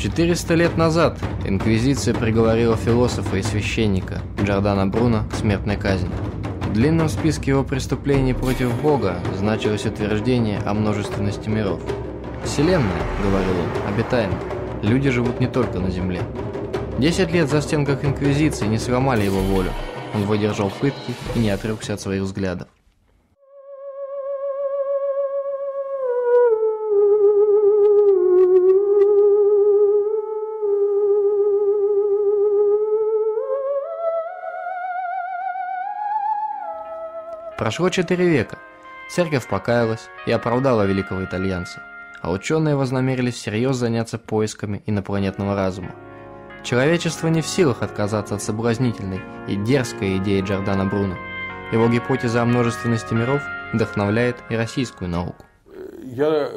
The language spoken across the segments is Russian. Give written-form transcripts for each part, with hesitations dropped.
400 лет назад инквизиция приговорила философа и священника Джордано Бруно к смертной казни. В длинном списке его преступлений против Бога значилось утверждение о множественности миров. «Вселенная, — говорил он, — обитаема. Люди живут не только на Земле». 10 лет за стенках инквизиции не сломали его волю. Он выдержал пытки и не отрекся от своих взглядов. Прошло 4 века. Церковь покаялась и оправдала великого итальянца, а ученые вознамерились всерьез заняться поисками инопланетного разума. Человечество не в силах отказаться от соблазнительной и дерзкой идеи Джордано Бруно. Его гипотеза о множественности миров вдохновляет и российскую науку. Я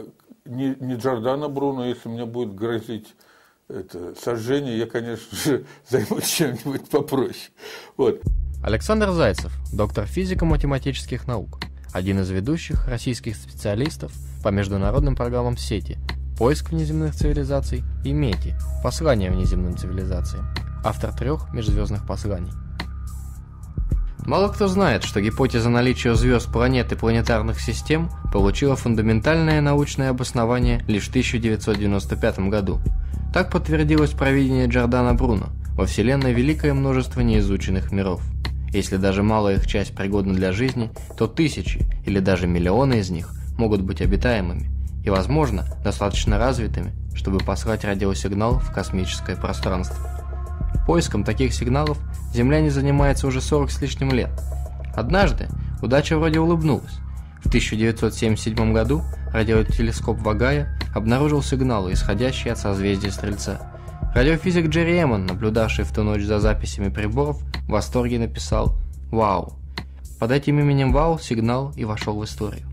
не Джордано Бруно, если мне будет грозить сожжение, я, конечно же, займусь чем-нибудь попроще. Вот. Александр Зайцев, доктор физико-математических наук, один из ведущих российских специалистов по международным программам сети «Поиск внеземных цивилизаций» и «Мети. Послание внеземным цивилизациям», автор 3 межзвездных посланий. Мало кто знает, что гипотеза наличия звезд, планет и планетарных систем получила фундаментальное научное обоснование лишь в 1995 году. Так подтвердилось провидение Джордано Бруно: во Вселенной великое множество неизученных миров. Если даже малая их часть пригодна для жизни, то тысячи или даже миллионы из них могут быть обитаемыми и, возможно, достаточно развитыми, чтобы послать радиосигнал в космическое пространство. Поиском таких сигналов земляне занимаются уже 40 с лишним лет. Однажды удача вроде улыбнулась. В 1977 году радиотелескоп Вагая обнаружил сигналы, исходящие от созвездия Стрельца. Радиофизик Джерри Эммон, наблюдавший в ту ночь за записями приборов, в восторге написал «Вау». Под этим именем «Вау» сигнал и вошел в историю.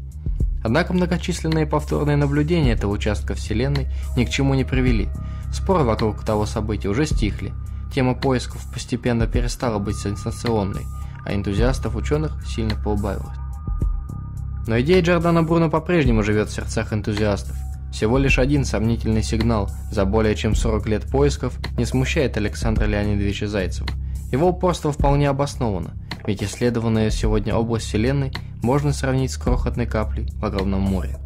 Однако многочисленные повторные наблюдения этого участка Вселенной ни к чему не привели. Споры вокруг того события уже стихли. Тема поисков постепенно перестала быть сенсационной, а энтузиастов-ученых сильно поубавилось. Но идея Джордано Бруно по-прежнему живет в сердцах энтузиастов. Всего лишь один сомнительный сигнал за более чем 40 лет поисков не смущает Александра Леонидовича Зайцева. Его упорство вполне обосновано, ведь исследованная сегодня область Вселенной можно сравнить с крохотной каплей в огромном море.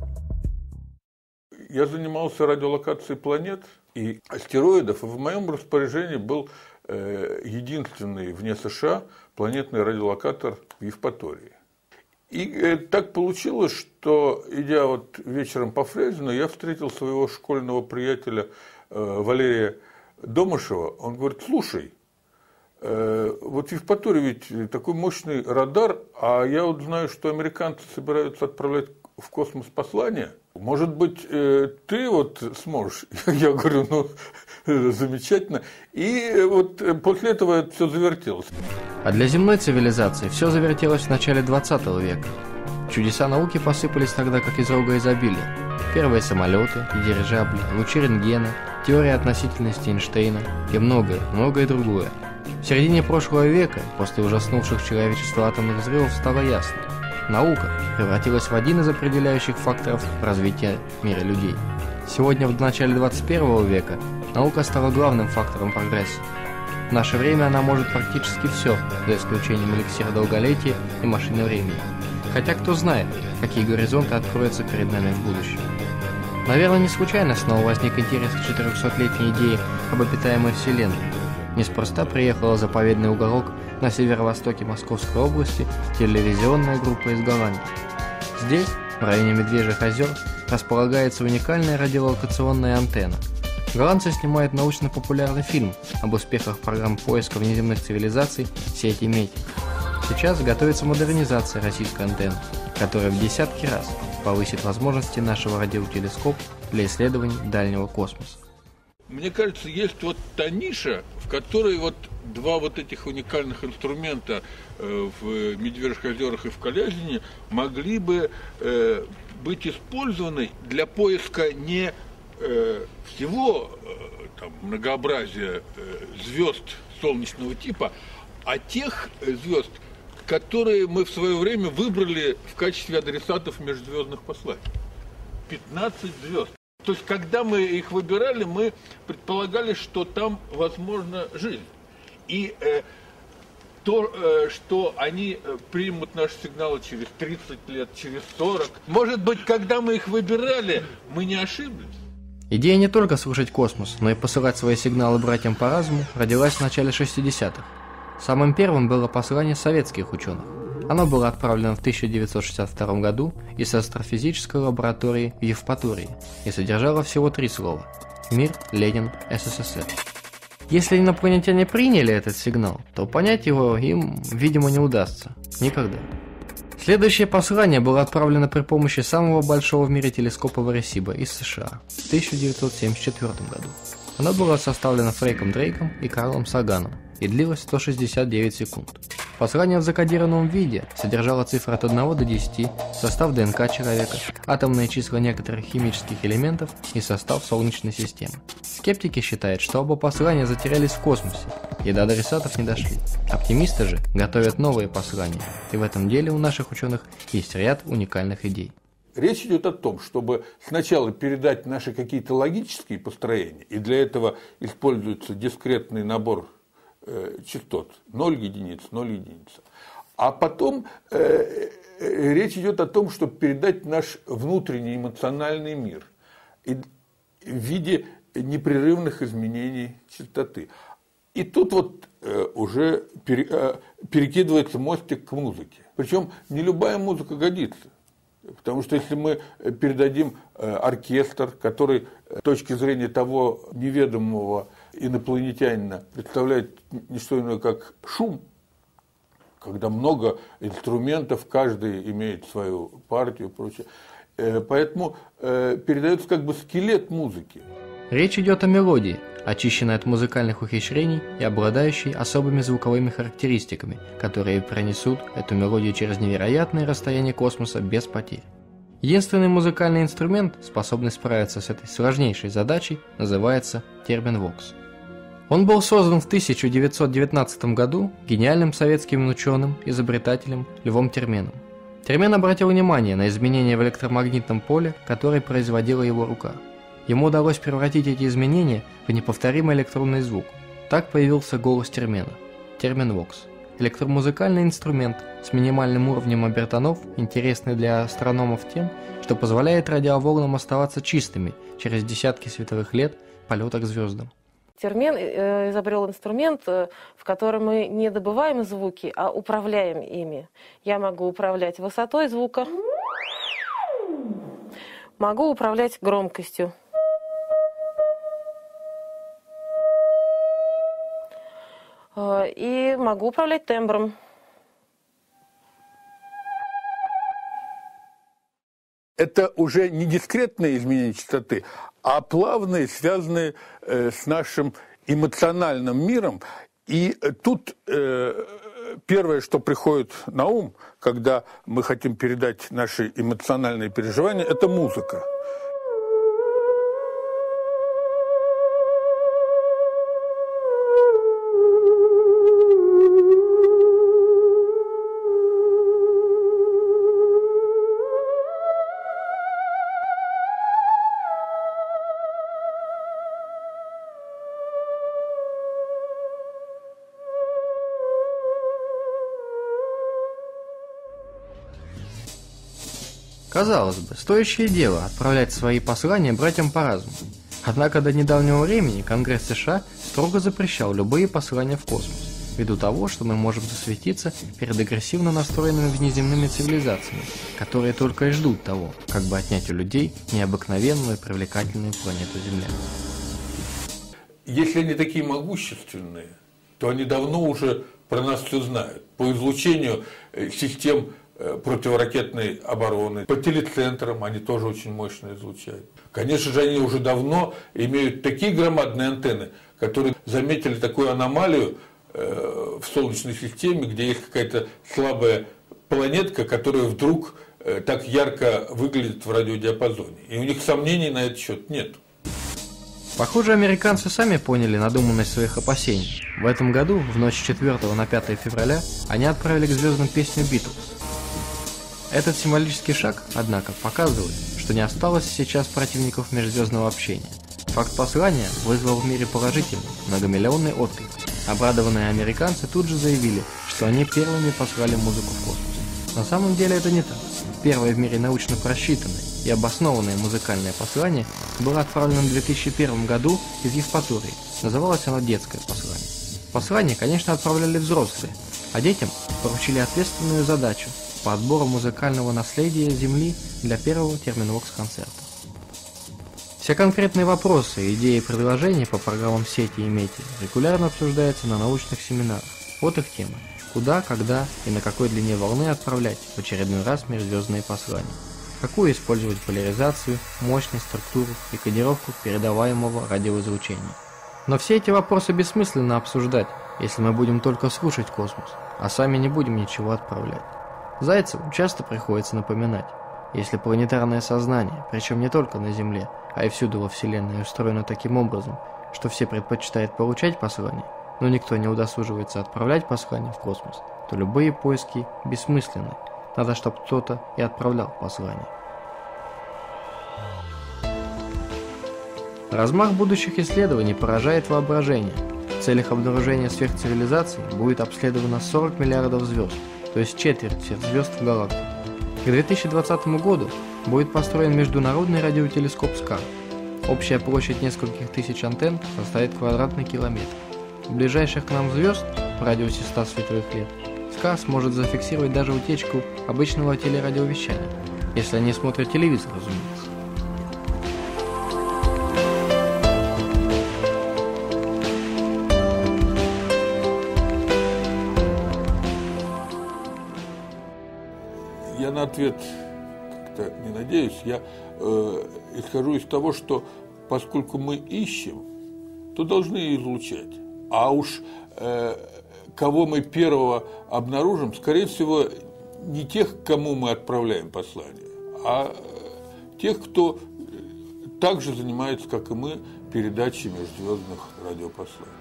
Я занимался радиолокацией планет и астероидов, и в моем распоряжении был единственный вне США планетный радиолокатор в Евпатории. И так получилось, что, идя вечером по Фрезену, я встретил своего школьного приятеля Валерия Домышева. Он говорит: слушай, в Евпатории ведь такой мощный радар, а я знаю, что американцы собираются отправлять в космос послание. Может быть, ты сможешь? Я говорю, замечательно. И после этого все завертелось. А для земной цивилизации все завертелось в начале 20 века. Чудеса науки посыпались тогда, как из рога изобилия. Первые самолеты, дирижабли, лучи рентгена, теория относительности Эйнштейна и многое другое. В середине прошлого века, после ужаснувших человечество атомных взрывов, стало ясно: наука превратилась в один из определяющих факторов развития мира людей. Сегодня, в начале 21 века, наука стала главным фактором прогресса. В наше время она может практически все, за исключением эликсира долголетия и машины времени. Хотя кто знает, какие горизонты откроются перед нами в будущем. Наверное, не случайно снова возник интерес к 400-летней идее об обитаемой Вселенной. Неспроста приехала в заповедный уголок на северо-востоке Московской области телевизионная группа из Голландии. Здесь, в районе Медвежьих озер, располагается уникальная радиолокационная антенна. Голландцы снимают научно-популярный фильм об успехах программ поиска внеземных цивилизаций сети Мети. Сейчас готовится модернизация российской антенны, которая в десятки раз повысит возможности нашего радиотелескопа для исследований дальнего космоса. Мне кажется, есть та ниша, в которой два этих уникальных инструмента в Медвежьих озерах и в Калязине могли бы быть использованы для поиска не всего многообразия звезд солнечного типа, а тех звезд, которые мы в свое время выбрали в качестве адресатов межзвездных посланий. 15 звезд. То есть, когда мы их выбирали, мы предполагали, что там возможна жизнь. И то, что они примут наши сигналы через 30 лет, через 40. Может быть, когда мы их выбирали, мы не ошиблись. Идея не только слушать космос, но и посылать свои сигналы братьям по разуму родилась в начале 60-х. Самым первым было послание советских ученых. Оно было отправлено в 1962 году из астрофизической лаборатории в Евпатории и содержало всего 3 слова: «Мир, Ленин, СССР». Если инопланетяне приняли этот сигнал, то понять его им, видимо, не удастся. Никогда. Следующее послание было отправлено при помощи самого большого в мире телескопа Аресиба из США в 1974 году. Оно было составлено Фрейком Дрейком и Карлом Саганом и длилось 169 секунд. Послание в закодированном виде содержало цифры от 1 до 10, состав ДНК человека, атомные числа некоторых химических элементов и состав Солнечной системы. Скептики считают, что оба послания затерялись в космосе и до адресатов не дошли. Оптимисты же готовят новые послания, и в этом деле у наших ученых есть ряд уникальных идей. Речь идет о том, чтобы сначала передать наши какие-то логические построения, и для этого используется дискретный набор частот 0 единиц, 0 единиц. А потом речь идет о том, чтобы передать наш внутренний эмоциональный мир в виде непрерывных изменений частоты. И тут вот уже перекидывается мостик к музыке. Причем не любая музыка годится. Потому что если мы передадим оркестр, который с точки зрения того неведомого инопланетянина представляет не что иное, как шум, когда много инструментов, каждый имеет свою партию и прочее, поэтому передается как бы скелет музыки. Речь идет о мелодии, очищенной от музыкальных ухищрений и обладающей особыми звуковыми характеристиками, которые пронесут эту мелодию через невероятные расстояния космоса без потерь. Единственный музыкальный инструмент, способный справиться с этой сложнейшей задачей, называется термин-вокс. Он был создан в 1919 году гениальным советским ученым, изобретателем Львом Терменом. Термен обратил внимание на изменения в электромагнитном поле, которые производила его рука. Ему удалось превратить эти изменения в неповторимый электронный звук. Так появился голос Термена – термин-вокс. Электромузыкальный инструмент с минимальным уровнем обертонов, интересный для астрономов тем, что позволяет радиоволнам оставаться чистыми через десятки световых лет полета к звездам. Термен изобрел инструмент, в котором мы не добываем звуки, а управляем ими. Я могу управлять высотой звука, могу управлять громкостью. И могу управлять тембром. Это уже не дискретные изменения частоты, а плавные, связанные с нашим эмоциональным миром. И тут первое, что приходит на ум, когда мы хотим передать наши эмоциональные переживания, это музыка. Казалось бы, стоящее дело отправлять свои послания братьям по разуму. Однако до недавнего времени Конгресс США строго запрещал любые послания в космос, ввиду того, что мы можем засветиться перед агрессивно настроенными внеземными цивилизациями, которые только и ждут того, как бы отнять у людей необыкновенную и привлекательную планету Земля. Если они такие могущественные, то они давно уже про нас все знают. По излучению систем противоракетной обороны, по телецентрам они тоже очень мощно излучают. Конечно же, они уже давно имеют такие громадные антенны, которые заметили такую аномалию в Солнечной системе, где есть какая-то слабая планетка, которая вдруг так ярко выглядит в радиодиапазоне. И у них сомнений на этот счет нет. Похоже, американцы сами поняли надуманность своих опасений. В этом году, в ночь с 4 на 5 февраля, они отправили к звездам песню «Битлз». Этот символический шаг, однако, показывает, что не осталось сейчас противников межзвездного общения. Факт послания вызвал в мире положительный, многомиллионный отклик. Обрадованные американцы тут же заявили, что они первыми послали музыку в космос. На самом деле это не так. Первое в мире научно просчитанное и обоснованное музыкальное послание было отправлено в 2001 году из Евпатории. Называлось оно «Детское послание». Послание, конечно, отправляли взрослые, а детям поручили ответственную задачу по отбору музыкального наследия Земли для первого терминвокс-концерта. Все конкретные вопросы, идеи и предложения по программам сети и МЕТИ регулярно обсуждаются на научных семинарах. Вот их темы: куда, когда и на какой длине волны отправлять в очередной раз межзвездные послания, какую использовать поляризацию, мощность, структуру и кодировку передаваемого радиоизлучения. Но все эти вопросы бессмысленно обсуждать, если мы будем только слушать космос, а сами не будем ничего отправлять. Зайцеву часто приходится напоминать: если планетарное сознание, причем не только на Земле, а и всюду во Вселенной, устроено таким образом, что все предпочитают получать послания, но никто не удосуживается отправлять послания в космос, то любые поиски бессмысленны. Надо, чтобы кто-то и отправлял послания. Размах будущих исследований поражает воображение. В целях обнаружения сверхцивилизаций будет обследовано 40 миллиардов звезд, то есть четверть всех звезд в галактике. К 2020 году будет построен международный радиотелескоп СКА. Общая площадь нескольких тысяч антенн составит квадратный километр. У ближайших к нам звезд в радиусе 100 световых лет СКА сможет зафиксировать даже утечку обычного телерадиовещания, если они смотрят телевизор, разумеется. Я на ответ как-то не надеюсь. Я исхожу из того, что поскольку мы ищем, то должны излучать. А уж кого мы первого обнаружим, скорее всего, не тех, кому мы отправляем послание, а тех, кто также занимается, как и мы, передачей межзвездных радиопосланий.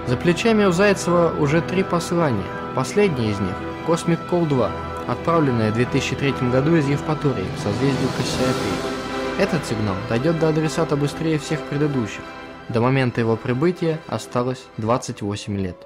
За плечами у Зайцева уже 3 послания. Последнее из них – «Космик Кол-2», отправленное в 2003 году из Евпатории в созвездию Кассиопеи. Этот сигнал дойдет до адресата быстрее всех предыдущих. До момента его прибытия осталось 28 лет.